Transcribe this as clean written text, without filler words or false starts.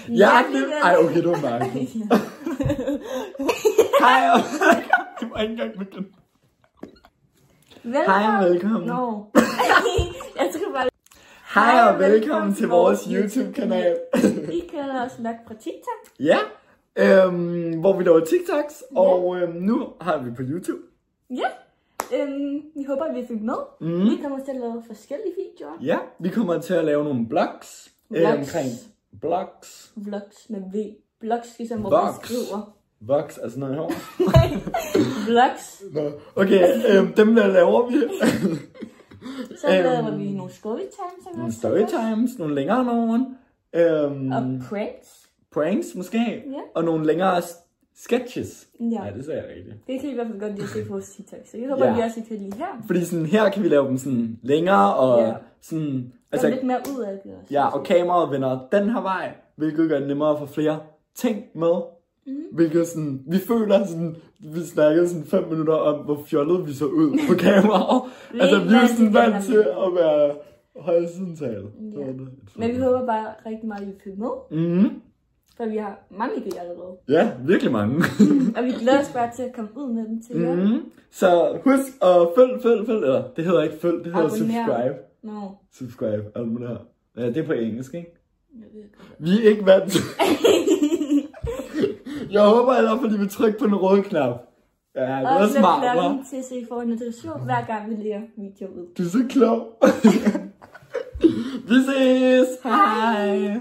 Ej, okay, du er mærkeligt. Hej og det var ikke engang begyndt. Hej og velkommen. No. Jeg tror bare... Hej og velkommen til vores YouTube-kanal. Vi kalder os nok på TikTok. Ja, hvor vi laver TikToks, og nu har vi på YouTube. Ja, vi håber, at vi fik med. Vi kommer til at lave forskellige videoer. Ja, vi kommer til at lave nogle vlogs. Omkring vlogs. Vlogs med V. Vlogs, ligesom hvor vi skriver. Vlogs, altså noget her. Vlogs. Okay, dem der laver vi. Så laver vi nogle storytimes. Nogle storytimes, nogle længere nogen. Og pranks. Pranks måske. Ja. Og nogle længere sketches. Ja. Nej, det sagde jeg rigtigt. Det kan I hvert fald godt lide at se på vores TikTok. Så jeg håber, at vi også kan lide her. Fordi sådan her kan vi lave dem sådan længere og sådan... Altså, lidt mere ud af det også. Ja, og kameraet vender den her vej, hvilket gør det nemmere at få flere ting med. Hvilket sådan, vi føler sådan, vi snakkede sådan 5 minutter om, hvor fjollet vi så ud på kameraet. Altså, vi er sådan vant til at være højsidentale. Ja. Men vi håber bare rigtig meget, at I følger med. For vi har mange idéer allerede. Ja, virkelig mange. Og vi glæder os bare til at komme ud med dem til jer. Så husk at følg, eller det hedder ikke følg, det hedder subscribe. No. Subscribe, abonner. Ja, det er på engelsk, ikke? Vi er ikke vant til. Jeg håber i hvert fald, at I vil trykke på den røde knap. Ja, det er smart, hva'? Og til at se for en notifikation, hver gang vi lægger video ud. Du er så klog. Vi ses! Hej!